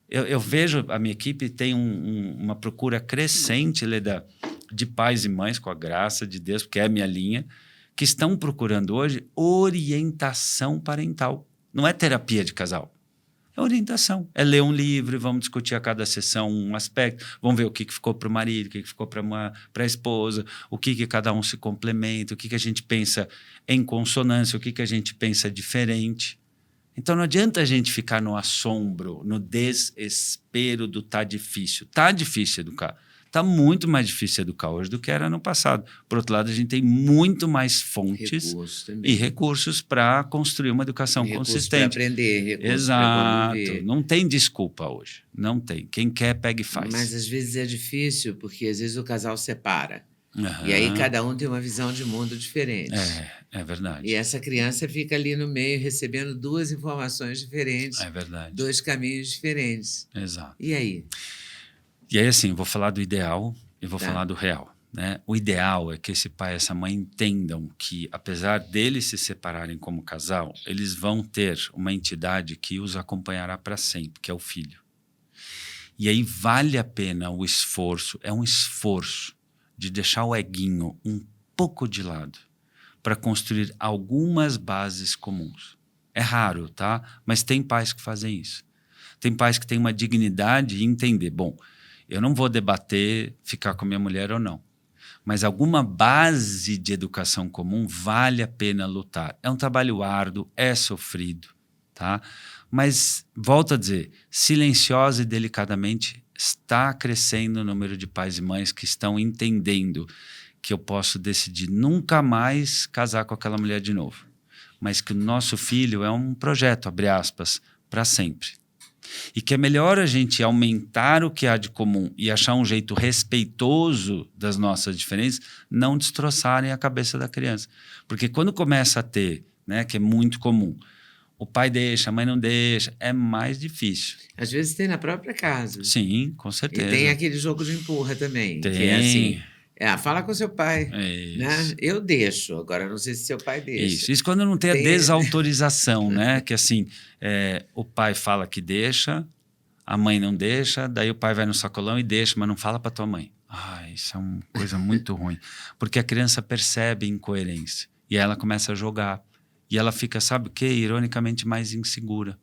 Eu vejo a minha equipe tem uma procura crescente, Leda, de pais e mães, com a graça de Deus, porque é a minha linha, que estão procurando hoje orientação parental. Não é terapia de casal. É orientação. É ler um livro, vamos discutir a cada sessão um aspecto, vamos ver o que ficou para o marido, o que ficou para a esposa, o que cada um se complementa, o que a gente pensa em consonância, o que a gente pensa diferente. Então não adianta a gente ficar no assombro, no desespero do tá difícil. Tá difícil educar. Tá muito mais difícil educar hoje do que era no passado. Por outro lado, a gente tem muito mais fontes e recursos para construir uma educação consistente. Para aprender, recursos Exato. para conviver. Não tem desculpa hoje. Não tem. Quem quer, pega e faz. Mas às vezes é difícil, porque às vezes o casal separa. Uhum. E aí cada um tem uma visão de mundo diferente. É verdade. E essa criança fica ali no meio recebendo duas informações diferentes. É verdade. Dois caminhos diferentes. Exato. E aí? E aí, assim, vou falar do ideal e vou falar do real. Né? O ideal é que esse pai e essa mãe entendam que, apesar deles se separarem como casal, eles vão ter uma entidade que os acompanhará para sempre, que é o filho. E aí vale a pena o esforço, é um esforço de deixar o eguinho um pouco de lado para construir algumas bases comuns. É raro, tá? Mas tem pais que fazem isso. Tem pais que têm uma dignidade e entender, bom, eu não vou debater ficar com minha mulher ou não, mas alguma base de educação comum vale a pena lutar. É um trabalho árduo, é sofrido, tá? Mas, volto a dizer, silenciosa e delicadamente está crescendo o número de pais e mães que estão entendendo que eu posso decidir nunca mais casar com aquela mulher de novo, mas que o nosso filho é um projeto, abre aspas, para sempre. E que é melhor a gente aumentar o que há de comum e achar um jeito respeitoso das nossas diferenças, não destroçarem a cabeça da criança. Porque quando começa a ter, né, que é muito comum, o pai deixa, a mãe não deixa, é mais difícil. Às vezes tem na própria casa. Sim, com certeza. E tem aquele jogo de empurra também. Tem. Que é assim, fala com seu pai. Isso. Né? Eu deixo, agora não sei se seu pai deixa. Isso quando não tem a desautorização, né? Que assim, o pai fala que deixa, a mãe não deixa, daí o pai vai no sacolão e deixa, mas não fala para tua mãe. Isso é uma coisa muito ruim. Porque a criança percebe incoerência e aí ela começa a jogar. E ela fica, sabe o quê? Ironicamente mais insegura.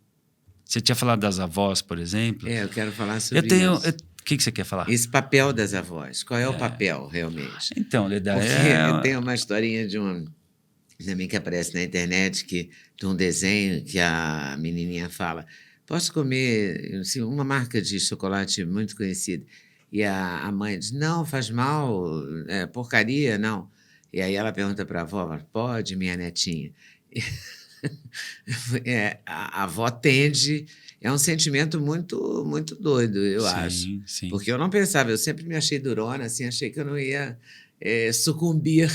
Você tinha falado das avós, por exemplo. Eu quero falar sobre isso. O que você quer falar? Esse papel das avós. Qual é o papel, realmente? Então, Leda, tem uma historinha de também que aparece na internet, de um desenho que a menininha fala, posso comer assim, uma marca de chocolate muito conhecida? E a mãe diz, não, faz mal, porcaria, não. E aí ela pergunta para a avó, pode, minha netinha? A avó tende... É um sentimento muito, muito doido, eu acho. Sim. Porque eu não pensava, eu sempre me achei durona, assim, achei que eu não ia sucumbir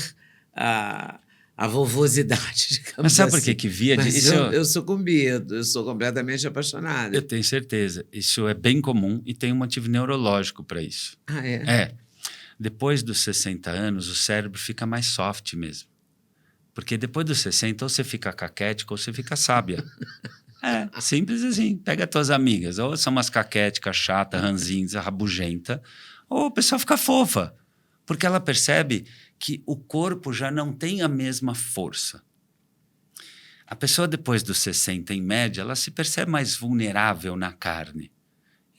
à vovosidade, digamos. Mas sabe assim. por que via disso? Eu sucumbi, eu sou completamente apaixonada. Eu tenho certeza. Isso é bem comum e tem um motivo neurológico para isso. Ah, é? Depois dos 60 anos, o cérebro fica mais soft mesmo. Porque depois dos 60, ou você fica caquética ou você fica sábia. Simples assim. Pega as tuas amigas, ou são umas caquéticas, chata, ranzinza, rabugenta, ou a pessoa fica fofa, porque ela percebe que o corpo já não tem a mesma força. A pessoa depois dos 60, em média, ela se percebe mais vulnerável na carne.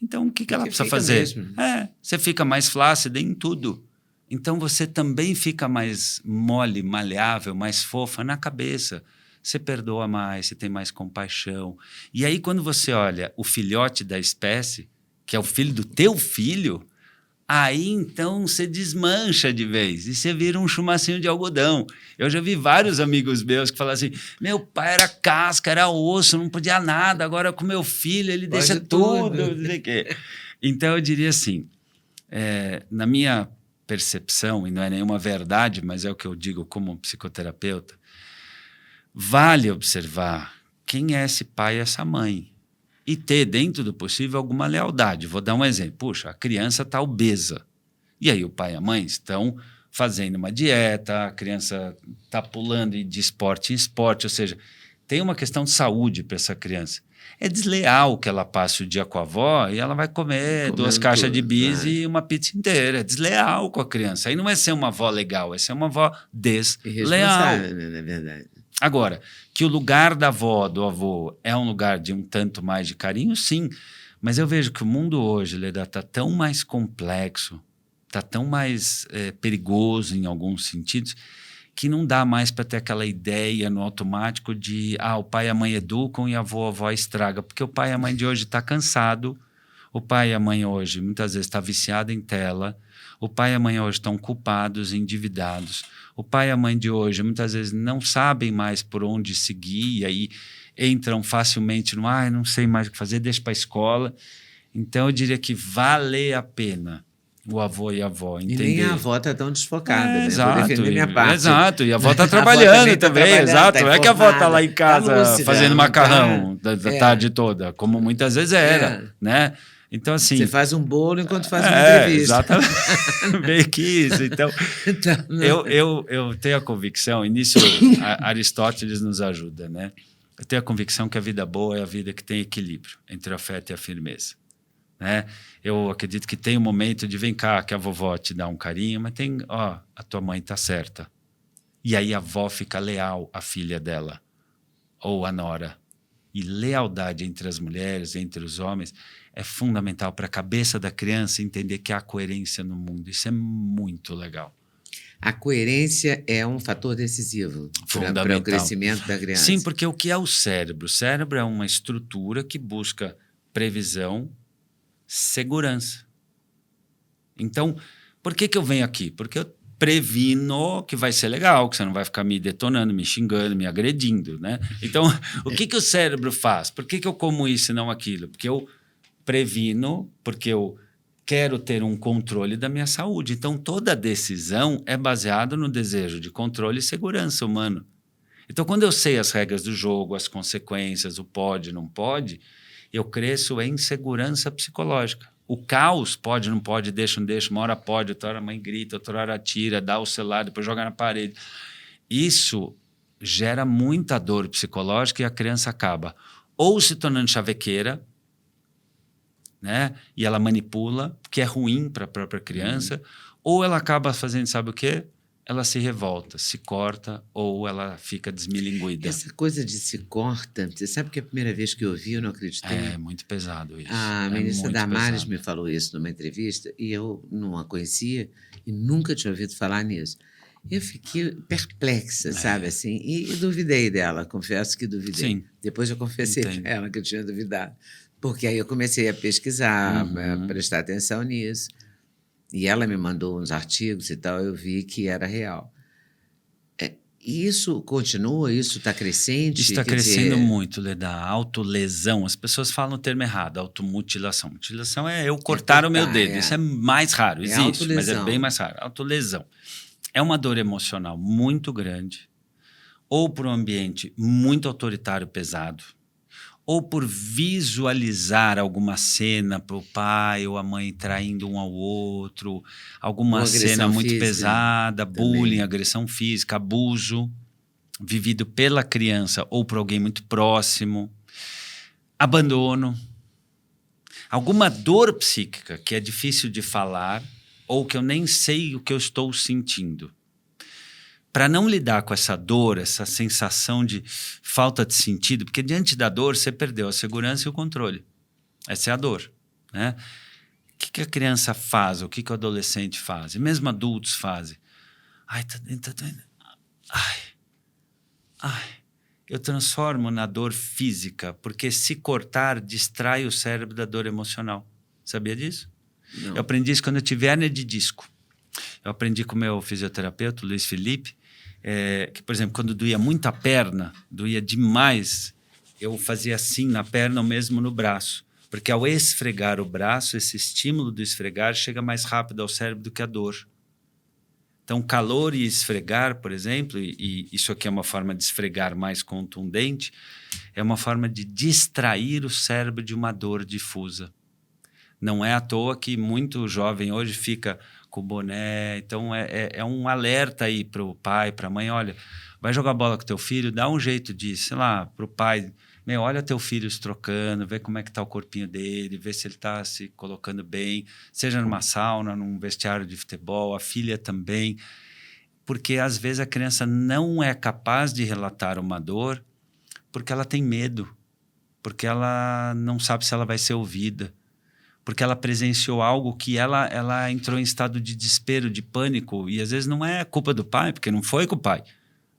Então, o que ela precisa fazer? Mesmo. Você fica mais flácida em tudo. Então, você também fica mais mole, maleável, mais fofa na cabeça. Você perdoa mais, você tem mais compaixão. E aí, quando você olha o filhote da espécie, que é o filho do teu filho, aí, então, você desmancha de vez e você vira um chumacinho de algodão. Eu já vi vários amigos meus que falam assim, meu pai era casca, era osso, não podia nada, agora com meu filho ele deixa tudo. Não sei o quê. Então, eu diria assim, na minha percepção, e não é nenhuma verdade, mas é o que eu digo como psicoterapeuta, vale observar quem é esse pai e essa mãe e ter, dentro do possível, alguma lealdade. Vou dar um exemplo. Puxa, a criança está obesa. E aí o pai e a mãe estão fazendo uma dieta, a criança está pulando de esporte em esporte, ou seja, tem uma questão de saúde para essa criança. É desleal que ela passe o dia com a avó e ela vai comer 2 caixas de bis e uma pizza inteira. É desleal com a criança. Aí não é ser uma avó legal, é ser uma avó desleal. Irresponsável, né, na verdade. Agora, que o lugar da avó, do avô, é um lugar de um tanto mais de carinho, sim. Mas eu vejo que o mundo hoje, Leda, está tão mais complexo, está tão mais perigoso em alguns sentidos, que não dá mais para ter aquela ideia no automático de o pai e a mãe educam e a avó estraga, porque o pai e a mãe de hoje está cansado, o pai e a mãe hoje muitas vezes está viciado em tela, o pai e a mãe hoje estão culpados, endividados, o pai e a mãe de hoje muitas vezes não sabem mais por onde seguir e aí entram facilmente no não sei mais o que fazer, deixa para a escola. Então eu diria que vale a pena o avô e a avó entender. E nem a avó está tão desfocada, né? Exato, vou defender minha parte. Exato, e a avó está trabalhando também, exato. Tá não é que a avó está lá em casa lúcida, fazendo macarrão da tarde toda, como muitas vezes era, né? Então, assim... Você faz um bolo enquanto faz uma entrevista. Exatamente, meio que isso. Então, eu tenho a convicção, e nisso Aristóteles nos ajuda, né? Eu tenho a convicção que a vida boa é a vida que tem equilíbrio entre o afeto e a firmeza. Né? Eu acredito que tem um momento de vem cá, que a vovó te dá um carinho, mas tem, a tua mãe tá certa. E aí a avó fica leal à filha dela, ou à nora. E lealdade entre as mulheres, entre os homens, é fundamental para a cabeça da criança entender que há coerência no mundo. Isso é muito legal. A coerência é um fator decisivo para o crescimento da criança. Sim, porque o que é o cérebro? O cérebro é uma estrutura que busca previsão, segurança. Então, por que eu venho aqui? Porque eu previno que vai ser legal, que você não vai ficar me detonando, me xingando, me agredindo, né? Então, o que o cérebro faz? Por que eu como isso e não aquilo? Porque eu previno, porque eu quero ter um controle da minha saúde. Então, toda decisão é baseada no desejo de controle e segurança humano. Então, quando eu sei as regras do jogo, as consequências, o pode, não pode, eu cresço em segurança psicológica. O caos, pode, não pode, deixa, não deixa, uma hora pode, outra hora a mãe grita, outra hora atira, dá o celular, depois joga na parede. Isso gera muita dor psicológica e a criança acaba ou se tornando chavequeira, né? E ela manipula, que é ruim para a própria criança, ou ela acaba fazendo, sabe o quê? Ela se revolta, se corta ou ela fica desmilinguida. Essa coisa de se corta, você sabe que a primeira vez que eu ouvi, eu não acreditei. É muito pesado isso. A ministra Damares me falou isso numa entrevista e eu não a conhecia e nunca tinha ouvido falar nisso. Eu fiquei perplexa, sabe, assim, e duvidei dela, confesso que duvidei. Sim. Depois eu confessei para ela que eu tinha duvidado. Porque aí eu comecei a pesquisar, a prestar atenção nisso. E ela me mandou uns artigos e tal, eu vi que era real. Isso continua? Isso está crescente? Isso está crescendo muito, Leda. Autolesão. As pessoas falam o termo errado, automutilação. Mutilação é eu cortar o meu dedo. Isso é mais raro, existe, mas é bem mais raro. Autolesão. É uma dor emocional muito grande, ou por um ambiente muito autoritário, pesado, ou por visualizar alguma cena para o pai ou a mãe traindo um ao outro, alguma cena muito pesada, bullying, agressão física, abuso, vivido pela criança ou por alguém muito próximo, abandono, alguma dor psíquica que é difícil de falar ou que eu nem sei o que eu estou sentindo. Para não lidar com essa dor, essa sensação de falta de sentido, porque diante da dor você perdeu a segurança e o controle. Essa é a dor, né? O que a criança faz? O que o adolescente faz? E mesmo adultos fazem. Tá doendo. Eu transformo na dor física, porque se cortar, distrai o cérebro da dor emocional. Sabia disso? Não. Eu aprendi isso quando eu tive hérnia de disco. Eu aprendi com o meu fisioterapeuta, Luiz Felipe, que, por exemplo, quando doía muito a perna, doía demais, eu fazia assim na perna ou mesmo no braço. Porque ao esfregar o braço, esse estímulo do esfregar chega mais rápido ao cérebro do que a dor. Então, calor e esfregar, por exemplo, e isso aqui é uma forma de esfregar mais contundente, é uma forma de distrair o cérebro de uma dor difusa. Não é à toa que muito jovem hoje fica com o boné. Então, é um alerta aí para o pai, para a mãe. Olha, vai jogar bola com teu filho, dá um jeito de, sei lá, para o pai... olha teu filho se trocando, vê como é que está o corpinho dele, vê se ele está se colocando bem, seja numa sauna, num vestiário de futebol, a filha também. Porque, às vezes, a criança não é capaz de relatar uma dor porque ela tem medo, porque ela não sabe se ela vai ser ouvida, porque ela presenciou algo que ela entrou em estado de desespero, de pânico, e às vezes não é culpa do pai, porque não foi com o pai.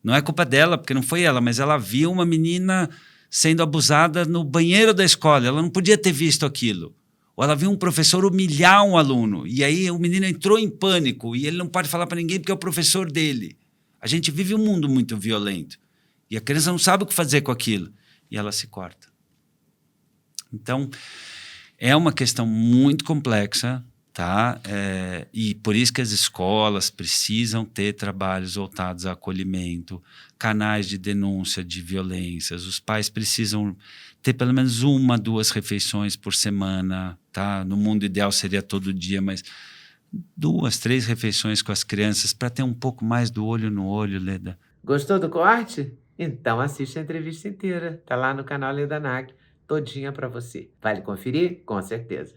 Não é culpa dela, porque não foi ela, mas ela viu uma menina sendo abusada no banheiro da escola, ela não podia ter visto aquilo. Ou ela viu um professor humilhar um aluno, e aí o menino entrou em pânico, e ele não pode falar para ninguém porque é o professor dele. A gente vive um mundo muito violento, e a criança não sabe o que fazer com aquilo, e ela se corta. Então, é uma questão muito complexa, tá? E por isso que as escolas precisam ter trabalhos voltados a acolhimento, canais de denúncia de violências. Os pais precisam ter pelo menos 1, 2 refeições por semana, tá? No mundo ideal seria todo dia, mas 2, 3 refeições com as crianças para ter um pouco mais do olho no olho, Leda. Gostou do corte? Então assiste a entrevista inteira. Tá lá no canal Leda Nagli, todinha para você. Vale conferir? Com certeza.